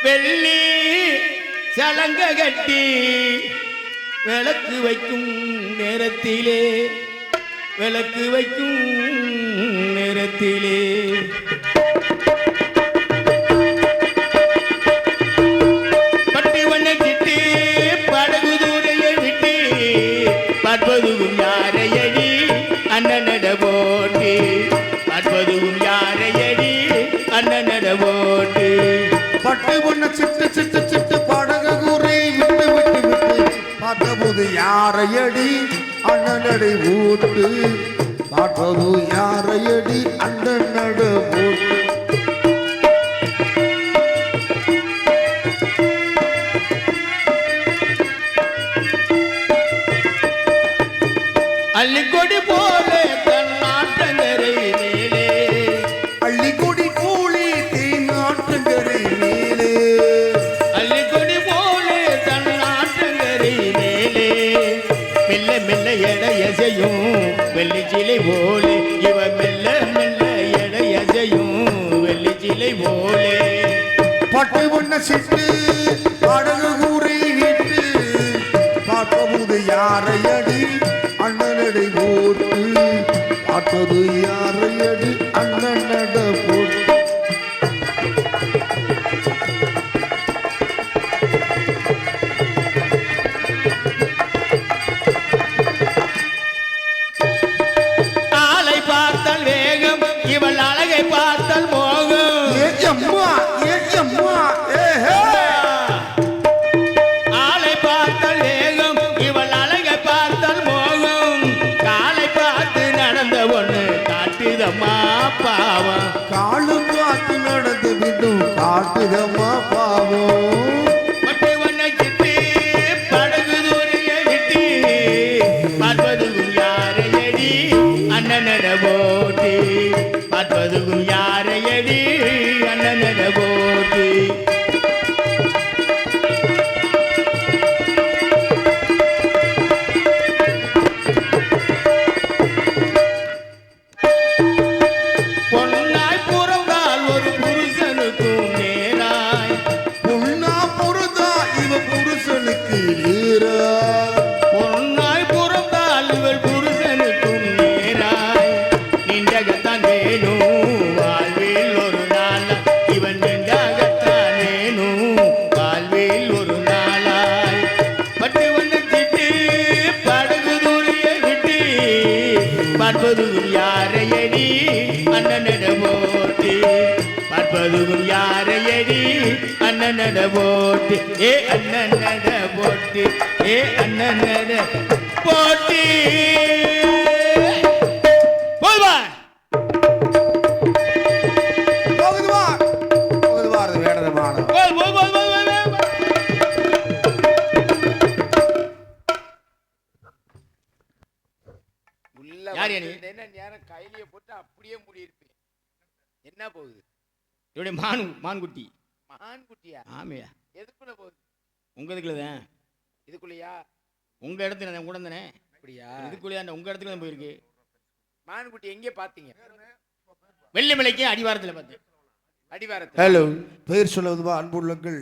வெள்ளி சலங்க கட்டி விளக்கு வைக்கும் நேரத்திலே விளக்கு வைக்கும் நேரத்திலே பட்டி வண்ண சிட்டு படகு தூரையை விட்டு பார்ப்பதும் யாரையடி அண்ணனட போட்டு பார்ப்பதும் யாரையடி அண்ணனட போட்டு பட்டு பொண்ண சிட்டு சிட்டு சிட்டு படகு கூரை விட்டு விட்டு விட்டு பார்த்தபோது யாரையடி அண்ணனடை ஊட்டு பார்த்தது யாரையடி அண்ணனட ஊட்டு அள்ளிக்கொடி போல தன் நாட்டங்கரை மேலே அள்ளிக்கொடி கூலி தீநாட்டுங்கரை மேலே அள்ளிக்கொடி போல தன் நாட்டங்கரை மேலே மெல்ல மெல்ல எடையசையும் வெள்ளிச்சிலை போலே இவ மெல்ல மெல்ல எடையசையும் வெள்ளிச்சிலை போலே பட்டு பொண்ண சிட்டு படகு கூரை விட்டு பார்த்தபோது யாரையடி அண்ணனடை போட்டு பார்த்தது யாரையடி அண்ணனட போட்டு ஆளை பார்த்தால் வேகம் இவள் அழகை பார்த்தால் மோகம் ஏயம்மா ஏயம்மா ஏஹே ஆளை பார்த்தால் வேகம் இவள் அழகை பார்த்தால் மோகம் காலை பார்த்து நடந்த ஒண்ணு காட்டுதம்மா பாவம் காலு பார்த்து நடந்து விடும் காட்டுதம்மா பாவம் பட்டு வண்ண சிட்டு படகு தூரையை விட்டு பார்ப்பதும் யாரையடி அண்ணனட போட்டு பார்ப்பதும் யாரையடி அண்ணனட போட்டு பொன்னாய் பிறந்தால் ஒரு புருஷனுக்கும் நேராய் பொண்ணா பொருதா இவ புருஷனுக்கு நீரா பொன்னாய் பிறந்தால் இவள் புருஷனுக்கும் நேராய் நின்றகத்தான் வேணும் வாழ்வில் ஒரு நாள் இவன் நின்றாகத்தான் வேணும் வாழ்வில் ஒரு நாளாய் பட்டு வண்ண சிட்டு படகு தூரியை விட்டு பார்ப்பதும் யாரையடி அண்ணனட போட்டு பார்ப்பதும் யாரையடி அண்ணனட போட்டு ஏ அண்ணனட போட்டு ஏ அண்ணனட போட்டு போதுவா போகுதுவா போகுதுவா அது வேடதமான யார் நீ? என்ன நேரம் கையிலேயே போட்டு அப்படியே மூடி இருப்பேன். என்ன போகுது? இவருடைய மான்குட்டி மான்குட்டியா? ஆமையா எதுக்குள்ள போகுது? உங்க இதுக்குள்ளதான் இதுக்குள்ளயா? உங்க இடத்துல நான் கூட தானே அப்படியா? இதுக்குள்ளே உங்க இடத்துல தான் போயிருக்கு. மான்குட்டி எங்கே பாத்தீங்க? வெள்ளிமலைக்கு அடிவாரத்தில் பார்த்தேன். அடிவாரத்தில். ஹலோ பெயர் சொல்லுவதுவா அன்புள்ளங்கள்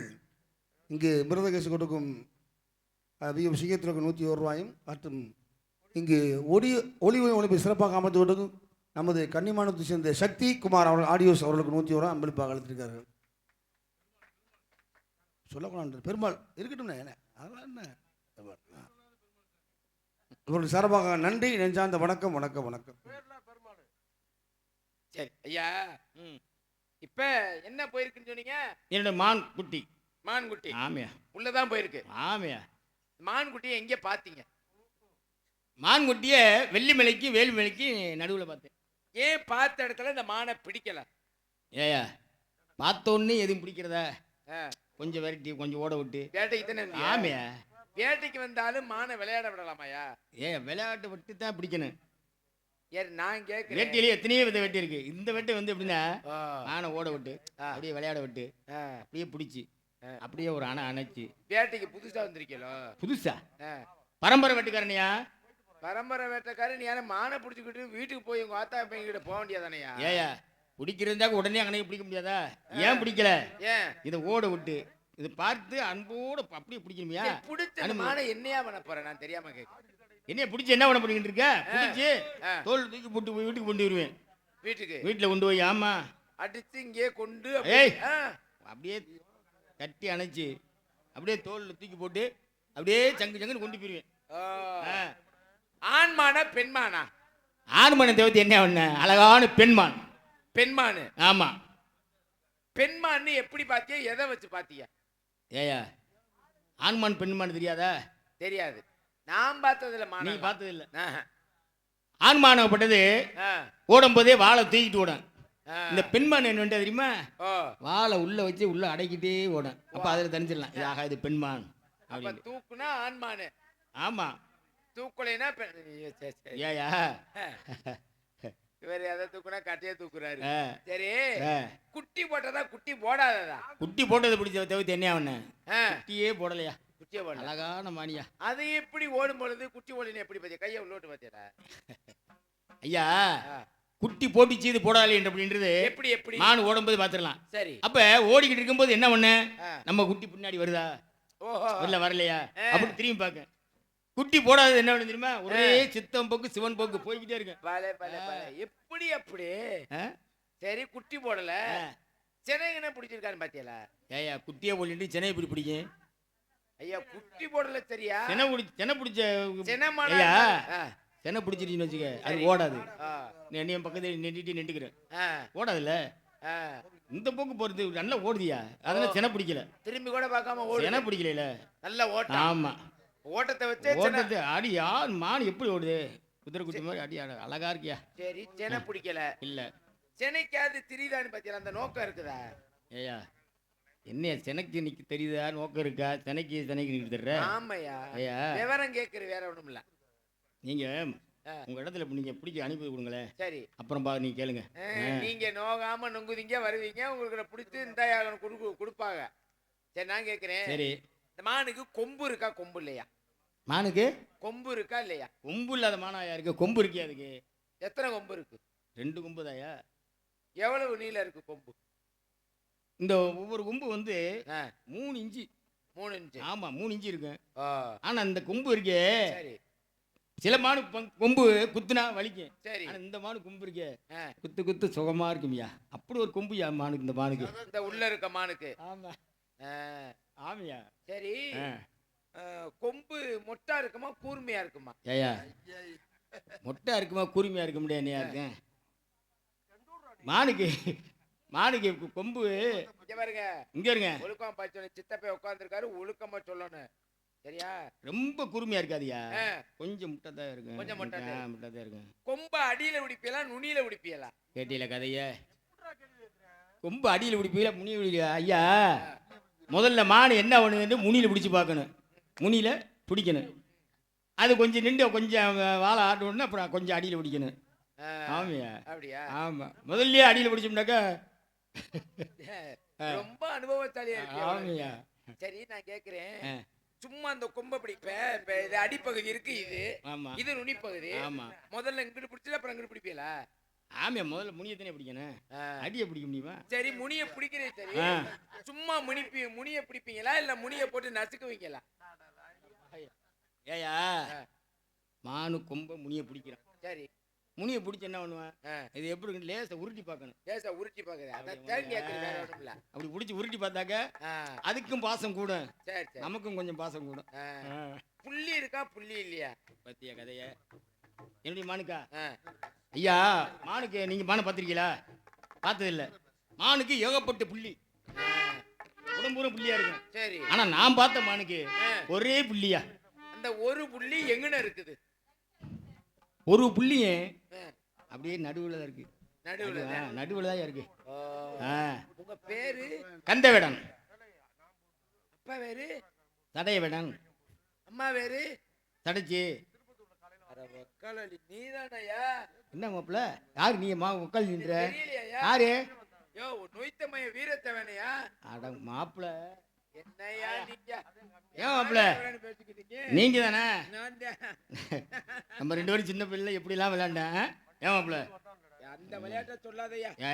இங்கு மிருதகேசு கொடுக்கும் சிங்கத்திற்கு 101 ரூபாயும் மற்றும் இங்கு ஒளி ஒளிபை சிறப்பாக அமைத்து கொடுக்கும் நமது கன்னிமானத்தை சேர்ந்த சக்தி குமார் அவர்கள் ஆடியோஸ் அவர்களுக்கு 101 ரூபா அன்பளிப்பாக அளித்திருக்கார்கள். சொல்லக்கூடாது பெருமாள் இருக்கட்டும் என்ன அதெல்லாம் என்ன இவர்கள் சிறப்பாக நன்றி நெஞ்சார்ந்த வணக்கம் வணக்கம் வணக்கம். சரி ஐயா, இப்ப என்ன போயிருக்குன்னு சொன்னீங்க? என்னோட மான்குட்டி. மான்குட்டி ஆமையா உள்ளதான் போயிருக்கு. ஆமையா மான்குட்டியை எங்கே பாத்தீங்க? மான்குட்டிய வெள்ளிமலைக்கு வேலுமலைக்கு நடுவில் பார்த்தேன். ஏன் பார்த்த இடத்துல இந்த மானை பிடிக்கல? ஏயா பார்த்தோன்னே எதுவும் பிடிக்கிறதா? கொஞ்சம் விரட்டி கொஞ்சம் ஓட விட்டு வேட்டைக்கு தானே. ஆமையா வேட்டைக்கு வந்தாலும் மானை விளையாட விடலாமாயா? விளையாட்டு விட்டு தான் பிடிக்கணும். நான் கேட்கிறேன், வேட்டையிலேயே எத்தனையோ வித வெட்டி இருக்கு. இந்த வெட்டை வந்து எப்படின்னா ஆனை ஓட விட்டு அப்படியே விளையாட விட்டு அப்படியே பிடிச்சி அப்படியே ஒரு அணை அணைச்சு. வேட்டைக்கு புதுசா வந்திருக்கீங்களோ? புதுசா பரம்பரை வெட்டுக்காரனியா? பரம்பரை வேட்டைக்காரன். நீ யாரும் மானை பிடிச்சிக்கிட்டு வீட்டுக்கு போய் உங்க ஆத்தா பையன் கிட்ட போக வேண்டியதானையா? ஏயா பிடிக்கிறதா உடனே அங்கனே பிடிக்க முடியாதா? ஏன் பிடிக்கல? ஏன் இதை ஓட விட்டு இது பார்த்து அன்போட அப்படியே பிடிக்கணுமியா? பிடிச்ச மானை என்னையா பண்ண போறேன் நான் தெரியாம கேட்க. என்னைய பிடிச்சி என்ன பண்ண பண்ணிக்கிட்டு இருக்க? பிடிச்சி ஆ. தோல் தூக்கி போட்டு போய் வீட்டுக்கு கொண்டு வருவேன். வீட்டுக்கு வீட்டில் கொண்டு போய் ஆமா அடிச்சு இங்கே கொண்டு ஏய். ஆ. அப்படியே கட்டி அணைச்சி அப்படியே தோல்ல தூக்கி போட்டு அப்படியே சங்கு சங்குன்னு கொண்டு போயிருவேன். ஓ. ஆ. ஆண்மானா பெண்மானா? ஆண்மனை தேவத்தை என்ன பண்ண அழகான பெண்மான். பெண்மானு. ஆமா. பெண்மான்னு எப்படி பாத்தியா? எதை வச்சு பாத்தியா? ஏயா ஆண்மான் பெண்மான் தெரியாதா? தெரியாது. நான் பார்த்ததுல நீ மான பார்த்தது இல்ல. ஆஹா. ஆண்மானப்பட்டது ஆ. ஓடும் போதே வாழை தூக்கிட்டு ஓடும். ஆ. இந்த பெண்மான் என்ன தெரியுமா? ஓ. வாழை உள்ள வச்சு உள்ள அடக்கிட்டே ஓடும். அப்ப அதுல தெரிஞ்சிடலாம் இது ஆகா இது பெண்மான் அப்ப அப்படின்னு. தூக்குனா ஆண்மானு, ஆமா. தூக்கலைனா பெண். ஐயோ, சரி, சரி. ஏயா இவர் எதை தூக்குனா கட்டையே தூக்குறாரு. ஆ. சரி, ஆ. குட்டி போட்டதா குட்டி போடாததா? குட்டி போட்டது பிடிச்ச தவிர்த்து என்ன அவன ஆ. குட்டியே போடலையா? குட்டியே போடல. அழகான மானியா. அது எப்படி ஓடும் பொழுது குட்டி ஓடினு எப்படி பாத்தியா? கையை உள்ளோட்டு பாத்தியாடா? ஐயா ஆ. குட்டி போட்டுச்சு இது போடாது அப்படின்றது எப்படி எப்படி? மான் ஓடும்போது பாத்துடலாம். சரி. அப்ப ஓடிக்கிட்டு இருக்கும்போது என்ன பண்ண ஆ. நம்ம குட்டி பின்னாடி வருதா ஓஹோ. இல்ல வரலையா ஆ. அப்படி திரும்பி பார்க்க. குட்டி போடாதது என்ன பண்ணு தெரியுமா? ஒரே சித்தம் போக்கு சிவன் போக்கு போய்கிட்டே இருக்கு. பலே பலே பலே. எப்படி அப்படி? ஆ? சரி, குட்டி போடல, ஆ. சென்னை பிடிச்சிருக்கான்னு பாத்தியலா? ஏயா குட்டியே போட்டு சென்னை இப்படி பிடிக்கும். ஐயா குட்டி போடல சரியா? சென்னை பிடிச்ச சென்னமான. ஐயா ஆ. சென்னை பிடிச்சிருச்சுன்னு வச்சுக்க அது சரி. ஓடாது. ஆ. நீ என் பக்கத்துல நின்றுட்டு நின்றுக்கிறேன் ஆ. ஓடாதுல்ல. ஆ. இந்த போக்கு போறது நல்லா ஓடுதியா அதனால சென்னை பிடிக்கல. திரும்பி கூட பார்க்காம ஓடு. சென்னை பிடிக்கல. நல்ல ஓட்டம். ஆமா. ஓட்டத்தை வச்சே சென்னை. ஓட்டத்தை அடி யார் மான் எப்படி ஓடுது? குதிரை குட்டி மாதிரி அடி அழகா இருக்கியா? சரி, சென்னை பிடிக்கல. இல்ல சென்னைக்காவது திரிதான்னு பாத்தியா? அந்த நோக்கம் இருக்குதா? ஏயா என்னையா சென்னைக்கு நிக்க தெரியுதா நோக்கம் இருக்கா? சென்னைக்கு நிக்க தர்ற. ஆமையா, ஐயா விவரம் கேட்கறது வேற ஒண்ணும் இல்ல. நீங்க ஆ. உங்க இடத்துல நீங்க பிடிக்க அனுப்பி கொடுங்களேன். சரி. அப்புறம் நீங்க கேளுங்க. நீங்க நோகாம நொங்குதீங்க வருவீங்க, உங்களுக்கு பிடிச்சி இந்த கொடுப்பாங்க. சரி, நான் கேட்கிறேன். சரி. இந்த மானுக்கு கொம்பு இருக்கா கொம்பு இல்லையா? மானுக்கு கொம்பு இருக்கா இல்லையா? கொம்பு இல்லாத மானாயா இருக்கு? கொம்பு இருக்கே அதுக்கு. எத்தனை கொம்பு இருக்கு? 2 கொம்பு தாயா. எவ்வளவு நீளம் இருக்கு கொம்பு? இந்த ஒவ்வொரு கொம்பு வந்து ஆ. 3 இன்ச்சு. 3 இன்ச்சு. ஆமா 3 இன்ச்சு இருக்கு. ஆ. ஆனா இந்த கொம்பு இருக்கே சரி சில மானு கொம்பு குத்துனா வலிக்கும். சரி. ஆனா இந்த மானு கொம்பு இருக்கே ஆ. குத்து குத்து சுகமா இருக்குமியா. அப்படி ஒரு கொம்புயா மானுக்கு இந்த மானுக்கு. இந்த உள்ள இருக்க மானுக்கு. ஆமா. ஆ. ஆமியா. சரி. கொம்பு மொட்டா இருக்குமா கூர்மையா இருக்குமா? ஏயா மொட்டை இருக்குமா கூர்மையா இருக்க முடியாது என்னையா இருக்கேன் மானுக்கு. மானுக்கு கொம்பு இங்க பாருங்க, இங்க இருங்க. ஒழுக்கம் பாய்ச்சல் சித்தப்பை உட்காந்துருக்காரு, ஒழுக்கமா சொல்லணும் சரியா? ரொம்ப கூர்மையா இருக்காதியா. ஆ. கொஞ்சம் முட்டை தான் இருக்கு. கொஞ்சம் முட்டை தான். முட்டை தான் இருக்கு. கொம்பு அடியில பிடிப்பியலா நுனியில பிடிப்பியலா? கேட்டியில கதைய. கொம்பு அடியில் பிடிப்பீல முனியில் பிடிக்கல ஐயா. முதல்ல மான் என்ன பண்ணுதுன்னு முனியில் பிடிச்சி பார்க்கணும். முனியில் பிடிக்கணும். அது கொஞ்சம் நின்று கொஞ்சம் வாழை ஆட்டணும்னா அப்புறம் கொஞ்சம் அடியில் பிடிக்கணும். ஆமையா. அப்படியா? ஆமா முதல்லயே அடியில் பிடிச்சோம்னாக்கா ரொம்ப அனுபவத்தாலியா இருக்கு. ஆமையா. சரி, நான் கேக்குறேன், சும்மா அந்த கொம்பை பிடிப்பேன். இப்ப இது அடிப்பகுதி இருக்கு, இது ஆமா இது நுனி பகுதி. ஆமா. முதல்ல இங்கிட்டு பிடிச்சல அப்புறம் இங்கிட்டு பிடிப்பீங்களா? ஆமையா முதல்ல முனியத்தானே பிடிக்கணும். அடியை பிடிக்க முடியுமா? சரி, முனிய பிடிக்கிறேன். சரி, சும்மா முனிய பிடிப்பீங்களா இல்ல முனிய போட்டு நசுக்குவீங்களா? ஏயா மானு கொம்ப முனிய பிடிக்கிறான். சரி, முனிய பிடிச்சி என்ன பண்ணுவேன்? இது எப்படி இருக்கு லேசா உருட்டி பார்க்கணும். லேசா உருட்டி பாக்குறேன். அதான் தேன் கேக்குறது வேற ஒண்ணும் இல்ல. அப்படி பிடிச்சி உருட்டி பார்த்தாக்க அதுக்கும் பாசம் கூடும், சரி சரி, நமக்கும் கொஞ்சம் பாசம் கூடும். புள்ளி இருக்கா புள்ளி இல்லையா? பத்தியா கதைய என்னுடைய மானுக்கா? ஐயா மானுக்கு நீங்க மானை பார்த்திருக்கீங்களா? பார்த்தது இல்ல. மானுக்கு ஏகப்பட்ட புள்ளி, உடம்பூரம் புள்ளியா இருக்கும். சரி, ஆனா நான் பார்த்த மானுக்கு ஒரே புள்ளியா. அந்த ஒரு புள்ளி எங்கன இருக்குது? ஒரு புள்ளியே அப்படியே நடுவுல தான் இருக்கு. நடுவுல தான் இருக்கு. உங்க பேரு? கந்தவேடன். அப்பா வேறு? தடையவேடன். அம்மா வேறு? தடைச்சி. நீதானயா? என்ன மாப்பிள்ள யாரு நீ உட்கால் நின்ற? தெரியலையா? யாரு? யோ நொய்த்தமைய வீரத்தவனையா? அட மாப்பிள்ள என்னையா நீங்க? ஏன் மாப்பிள்ள நீங்க தானே? நான் தான். நம்ம 2 பேரும் சின்ன பிள்ளை எப்படி எல்லாம் விளையாண்டேன். ஏன் மாப்பிள்ள அந்த விளையாட்ட சொல்லாதயா. ஏ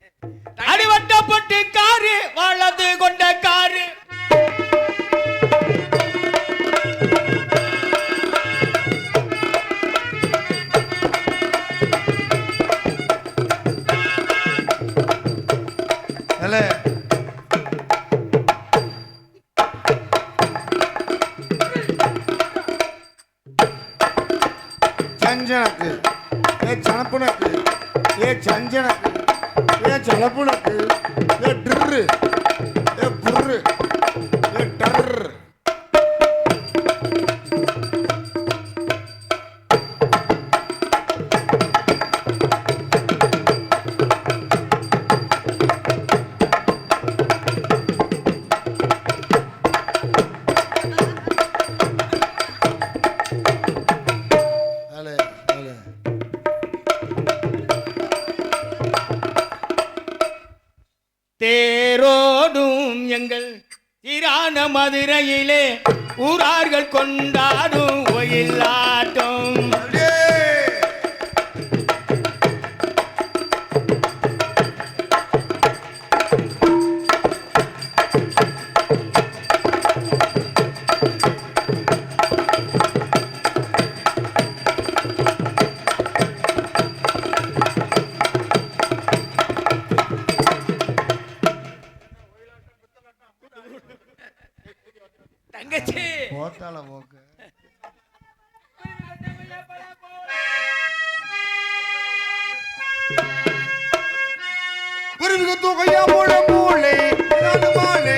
அடிவட்டப்பட்டு காரு வளர்ந்து கொண்ட காரு அல்ல சஞ்சனக்கு ஏ சனப்புனக்கு ஏ சஞ்சனக்கு ஏ சலப்புனக்கு ஏ ட்ரு ஏ புர்ரு ஏ டர் தேரோடும் எங்கள் திரான மதுரையிலே ஊரார்கள் கொண்டாடும் ஒயிலாட்டம் தங்கச்சி போத்தால போக்கு குருவிக்கு தூக்கையா மூளை மூளை நாலு மாலை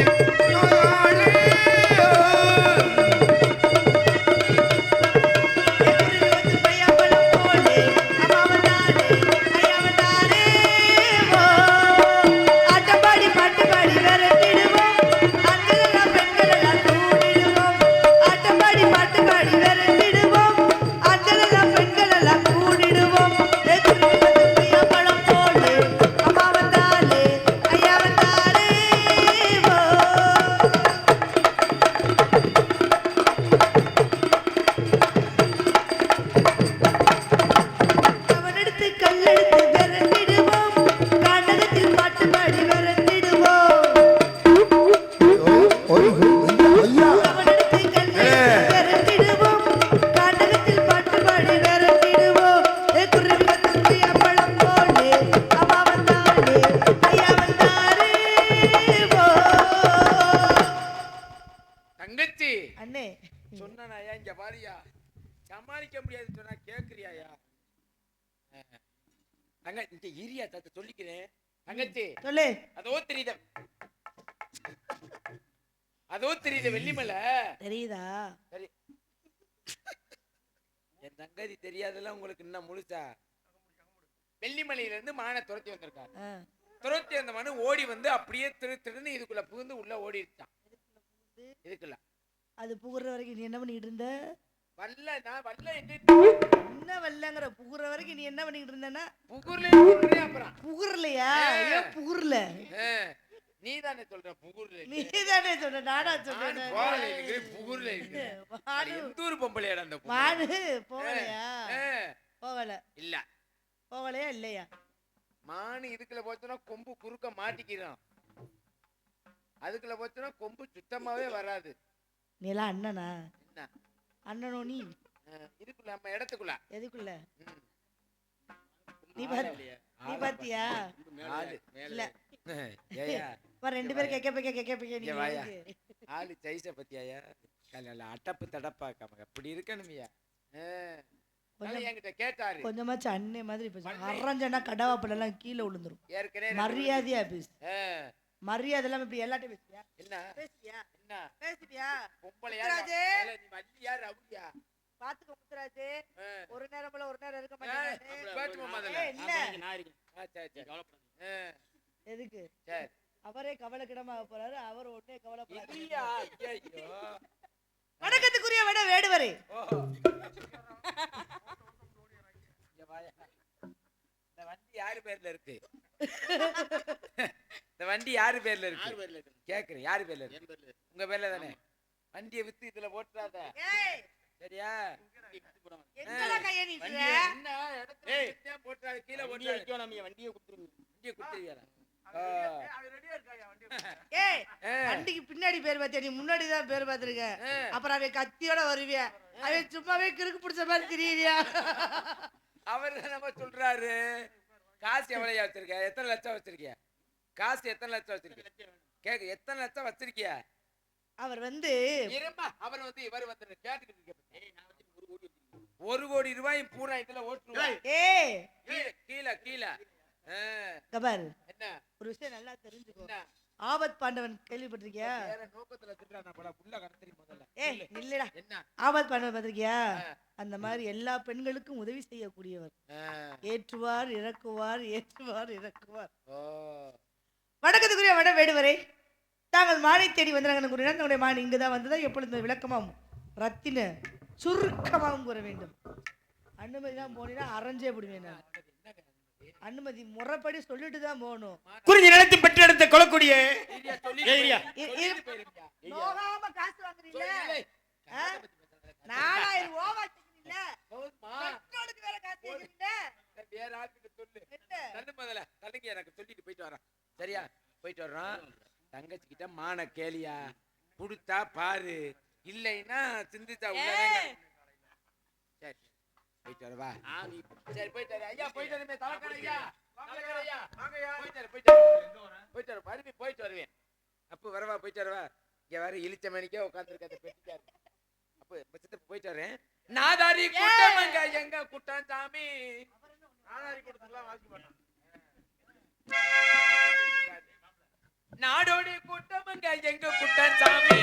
நாலு ஆட்டப்பாடி பாட்டு பாடி விரட்டிடுவோம் அங்கெல்லாம் பெண்கள் எல்லாம் கூடிடுவோம் ஆட்டப்பாடி பாட்டு பாடி விரட்டிடுவோம் அங்கெல்லாம் பெண்கள் எல்லாம் கூடிடுவோம் பழம் போடு அம்மா வந்தாலே ஐயா வந்தாலே அவனெடுத்து கல்லெடுத்து விரட்டிடுவோம் காண்டகத்தில் பாட்டு பாடி விரட்டிடுவோம் அவனெடுத்து கல்லெடுத்து விரட்டிடுவோம் காண்டகத்தில் பாட்டு பாடி விரட்டிடுவோம் குருவி வந்து பழம் போடு அம்மா வந்தாலே ஐயா வந்தாரே தங்கச்சி அண்ணே சொன்னாயா இங்க பாரியா சமாளிக்க முடியாது சொன்னா கேக்குறியாயா தங்க இந்த இரியா தாத்த சொல்லிக்கிறேன் தங்கச்சி சொல்லு அதோ தெரியுது வெள்ளிமலை தெரியுதா சரி என் தங்கதி தெரியாதெல்லாம் உங்களுக்கு இன்னும் முழுசா வெள்ளிமலையில இருந்து மானை துரத்தி வந்திருக்காரு துரத்தி வந்த மனு ஓடி வந்து அப்படியே திருன்னு இதுக்குள்ள புகுந்து உள்ள ஓடிடுச்சான் இதுக்குள்ள அது புகுற வரைக்கும் நீ என்ன பண்ணிட்டு இருந்த நான் வல்ல என்ன வரலங்கிற புகுற வரைக்கும் நீ என்ன பண்ணிட்டு இருந்தனா புகுர்ல அப்புறம் புகுறலையா ஏன் புகுறல நீ தானே சொல்ற புகுர்ல நீ தானே சொன்ன நானா சொன்னேன் போகல இருக்கு புகுர்ல இருக்கு எந்த ஊர் பொம்பளையாடா அந்த மானு போகலையா போகல இல்ல போகலையா இல்லையா மானு இதுக்குள்ள போச்சோன்னா கொம்பு குறுக்க மாட்டிக்கிறான் அதுக்குள்ள போச்சோன்னா கொம்பு சுத்தமாவே வராது நீ எல்லாம் அண்ணனா என்ன அண்ணனோ நீ இதுக்குள்ள நம்ம இடத்துக்குள்ள எதுக்குள்ள நீ பாத்தியா இல்ல ரெண்டு பேரும் கேட்க நீ ஆளு சைஸ பத்தியாயா அட்டப்பு தடப்பாக்காம அப்படி இருக்கணுமியா என்கிட்ட கேட்டாரு கொஞ்சமாச்சு அண்ணே மாதிரி பேச அரஞ்சனா கடவாப்பல எல்லாம் கீழே விழுந்துரும் ஏற்கனவே மரியாதையா பேசு மரியாதை எல்லாம் இப்படி எல்லாட்டையும் பேசுவியா என்ன பேசுவியா என்ன பேசுவியா பொம்பளையா நீ வள்ளியா ரவுடியா பாத்துக்கோ முத்துராஜே ஒரு நேரம் போல ஒரு நேரம் இருக்க மாட்டேன் எதுக்கு அவரே கவலைக்கிடமாக போறாரு அவர் ஒன்னே கவலைப்படாது வணக்கத்துக்குரிய விட வேடுவரே இந்த வண்டி யாரு பேர்ல இருக்கு இந்த வண்டி யாரு பேர்ல இருக்கு கேக்குறேன் யாரு பேர்ல இருக்கு உங்க பேர்ல தானே வண்டியை வித்து இதுல போட்டுறாத சரியா? எங்கடா கையை நீட்டுற? என்ன இடத்துல ஏய். வச்சுதான் போட்டுறாரு, கீழே வண்டியை போட்டுறாரு. வைக்கணும், நம்ம வண்டியை கொடுத்துருங்க. வண்டியை கொடுத்துருவியாரா? ஏய் வண்டிக்கு பின்னாடி பேர் பார்த்தியா, நீ முன்னாடி தான் பேர் பார்த்திருக்க. அப்புறம் அவன் கத்தியோட வருவியா, அவன் சும்மாவே கிறுக்கு பிடிச்ச மாதிரி திரியிறியா? அவர் நம்ம சொல்றாரு, காசு எவ்வளவு வச்சிருக்க, எத்தனை லட்சம் வச்சிருக்கிய, காசு எத்தனை லட்சம் வச்சிருக்க கேக்கு, எத்தனை லட்சம் வச்சிருக்கிய? அவர் வந்து இருமா, அவர் வந்து இவர் வந்து கேட்டுக்கிட்டு இருக்க, 1 கோடி ரூபாய் பூரா இதுல ஓட்டுருவாய். ஏய் கீழே கீழே கபால், என்ன ஒரு விஷயம் நல்லா தெரிஞ்சுக்கோ. என்ன ஆபத் பாண்டவன் கேள்விப்பட்டிருக்கியா? வேற நோக்கத்துல திட்டுறானா பட புள்ள கடத்தறி முதல்ல. ஏய் நில்லுடா. என்ன ஆபத் பாண்டவன் பார்த்திருக்கியா? அந்த மாதிரி எல்லா பெண்களுக்கும் உதவி செய்யக்கூடியவர். ஏற்றுவார் இறக்குவார், ஏற்றுவார் இறக்குவார். ஓ வணக்கத்துக்குரிய வட வேடுவரை, தாங்கள் மானை தேடி வந்தாங்க கூறினார். தன்னுடைய மான் இங்குதான் வந்ததா எப்பொழுது விளக்கமாகவும் ரத்தின சுருக்கமாகவும் கூற வேண்டும். அனுமதி தான் போனீங்கன்னா அரைஞ்சே விடுவேன் நான். அனுமதி முறைப்படி சொல்லிட்டு தான் போகணும். குறிஞ்சி நிலத்தை பெற்றெடுத்த கொள்ளக்கூடிய ஏரியா. நோகாம காசு வாங்குறீங்க, 4000 ஓவா கேக்குறீங்க, பெட்ரோலுக்கு வேற காசு கேக்குறீங்க. வேற ஆளுக்கு சொல்லு, தள்ளு முதல்ல தள்ளுங்க, எனக்கு சொல்லிட்டு போயிட்டு வரேன். சரியா? போயிட்டு வர்றோம். தங்கச்சி கிட்ட மான கேளியா, புடுத்தா பாரு, இல்லைன்னா சிந்திச்சா உள்ளதான். சரி போயிட்டு வரவா? சரி போயிட்டு வர ஐயா, போயிட்டு வருமே தலைக்கற ஐயா, தலைக்கற ஐயா, போயிட்டு வர பருமி, போயிட்டு வருவேன். அப்போ வரவா, போயிட்டு வரவா? இங்க வர இழிச்ச மணிக்கே உட்காந்துருக்க பெட்டிக்காரு. அப்போ பச்சத்தை போயிட்டு வரேன். நாதாரி கூட்டமங்க எங்க கூட்டம் சாமி, நாதாரி கூட்டத்துக்குலாம் வாசி மாட்டான். நாடோடி கூட்டமங்க எங்க கூட்டம் சாமி.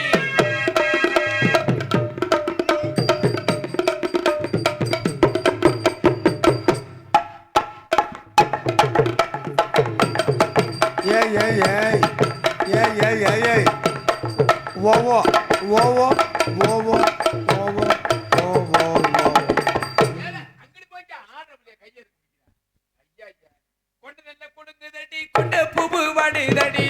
ஏய் ஏய் ஏய் ஏய் ஏய் ஏய் ஏய் ஓவோ ஓவோ ஓவோ ஓவோ ஓவோ அங்கடி போய்ட்டு ஆடுறவங்க கையை ஐயா ஐயா கொண்டு நல்ல கொடுங்குதடி, கொண்ட பூவு வாடுதடி.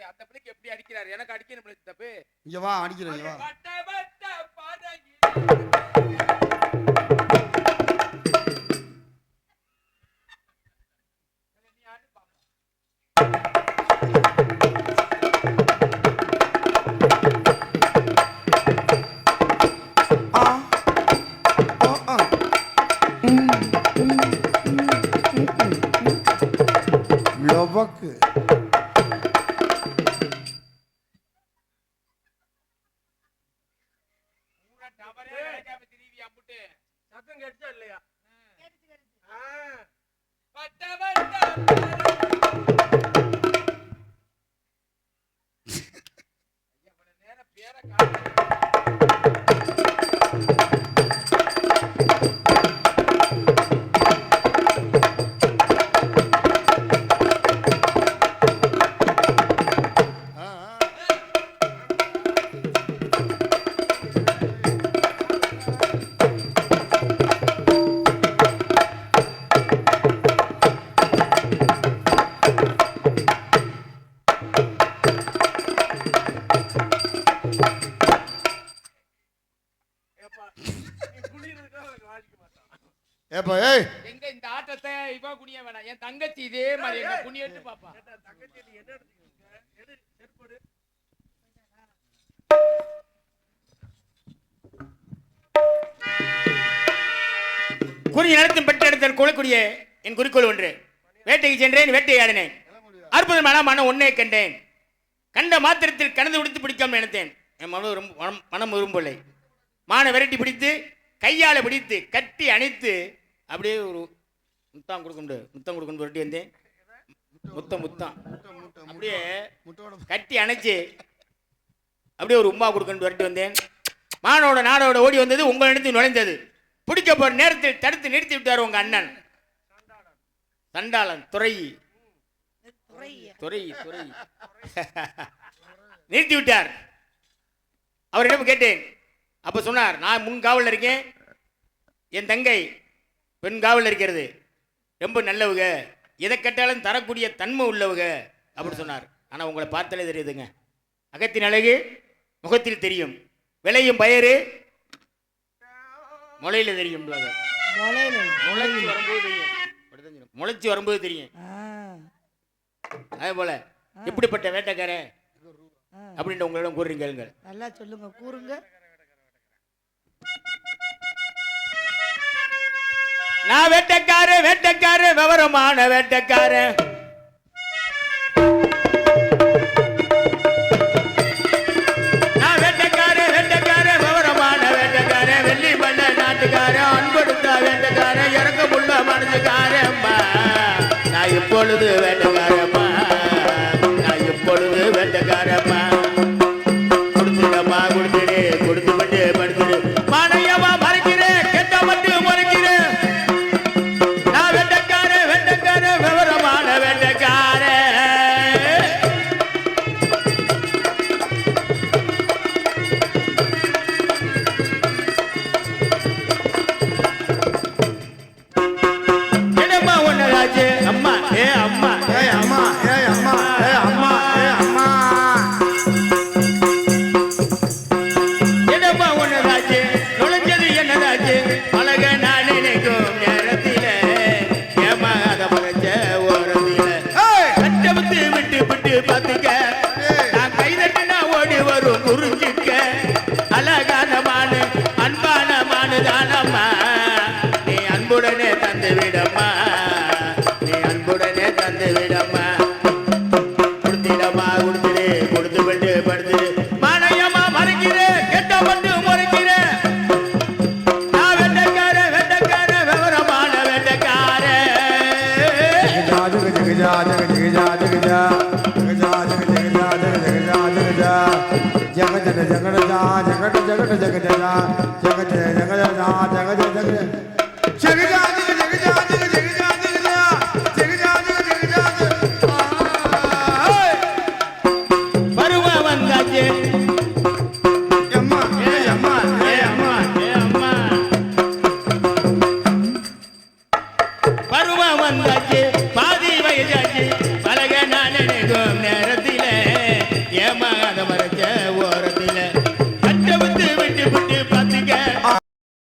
அந்த பிள்ளைக்கு எப்படி அடிக்கிறாரு, எனக்கு அடிக்கணும் தப்பு. இங்க வா, அடிக்கிறேன் இங்க வா. வட்ட வட்ட பாதகி. நீ ஆடு பாப்பா. லோபக்கு சத்தம் கேட்டுச்சா இல்லையா? நேரம் பேர ஏப்பா ஏய் எங்க இந்த ஆட்டத்தை இவ குனிய வேணாம், என் தங்கச்சி இதே மாதிரி எங்க குனியட்டு பாப்பா. குறிஞ்சி நிலத்தை பெற்றெடுத்த கொள்ளக்கூடிய என் குறிக்கோள் ஒன்று. வேட்டைக்கு சென்றேன், வேட்டையாடினேன். அற்புதமான மனம் ஒன்னே கண்டேன். கண்ட மாத்திரத்தில் கணந்து விடுத்து பிடிக்காமல் நினைத்தேன். என் மனம் விரும்பலை. மானை விரட்டி பிடித்து கையால பிடித்து கட்டி அணைத்து அப்படியே ஒரு முத்தம் கொடுக்கணும் விரட்டி வந்தேன். முத்தம் அப்படியே கட்டி அணைச்சு அப்படியே ஒரு உமா கொடுக்கணும் விரட்டி வந்தேன். மானோட நாடோட ஓடி வந்தது, உங்களிடத்தில் நுழைந்தது. பிடிக்க போற நேரத்தில் தடுத்து நிறுத்தி விட்டார் உங்க அண்ணன் சண்டாளன் துறை துறை துறை நிறுத்தி விட்டார். அவரிடம் கேட்டேன். அப்ப சொன்னார், நான் முன் காவலில் இருக்கேன், என் தங்கை பெண் காவலில் இருக்கிறது, ரொம்ப நல்லவங்க, எதை கேட்டாலும் தரக்கூடிய தன்மை உள்ளவங்க அப்படி சொன்னார். ஆனால் உங்களை பார்த்தாலே தெரியுதுங்க, அகத்தின் அழகு முகத்தில் தெரியும், விளையும் பயரு முளையில தெரியும், முளைச்சி வரும்போது தெரியும், முளைச்சி வரும்போது தெரியும். அதே போல எப்படிப்பட்ட வேட்டைக்காரன் அப்படின்ற உங்களிடம் கூறுறீங்க, நல்லா சொல்லுங்க, கூறுங்க. நான் வேட்டைக்காரன், வேட்டைக்காரன், விவரமான வேட்டைக்காரன். நான் வேட்டைக்காரன், வேட்டைக்காரன், விவரமான வேட்டைக்காரன், வெள்ளி மண்ண நாட்டுக்காரன், அன்படுத்த வேட்டைக்காரன், இறக்கமுள்ள மனசுக்காரம்மா. நான் இப்பொழுது வேட்டைக்காரம்மா, நான் இப்பொழுது வேட்டைக்காரம்மா. கொடுத்துடம்மா, கொடுத்துடு, கொடுத்து விட்டு படுத்துடு, மானையம்மா மறைக்கிறேன், கெட்ட மட்டும் மறைக்கிறேன். நான் வேட்டைக்காரன், வேட்டைக்காரன், விவரமான வேட்டைக்காரன். என்னம்மா ஒன்னதாச்சு அம்மா, ஏ அம்மா, ஏ அம்மா, ஏ அம்மா, ஏ அம்மா, ஏ அம்மா. என்னம்மா ஒன்னதாச்சு, நுழைஞ்சது என்னதாச்சு, அழக நான் நினைக்கும் நேரத்தில, ஏமாத மறைச்ச ஓரத்தில, கட்டபத்து விட்டு விட்டு பார்த்துக்க, நான் கைதட்டினா ஓடி வரும் புரிஞ்சுக்க, அழகான மானு அன்பான மானு தானம்மா, நீ அன்புடனே தந்து விடம்மா, நீ அன்புடனே தந்து விடம்மா. கொடுத்திடம்மா, கொடுத்துடு, கொடுத்து விட்டு படுத்துடு, மானையம்மா மறைக்கிறேன், கெட்ட மட்டும் முறைக்கிறேன். நான் வேட்டைக்காரன், வேட்டைக்காரன், விவரமான வேட்டைக்காரன். பருவம் வந்தாச்சு, ஏ அம்மா, ஏ அம்மா, ஏ அம்மா. பருவம் வந்தாச்சு,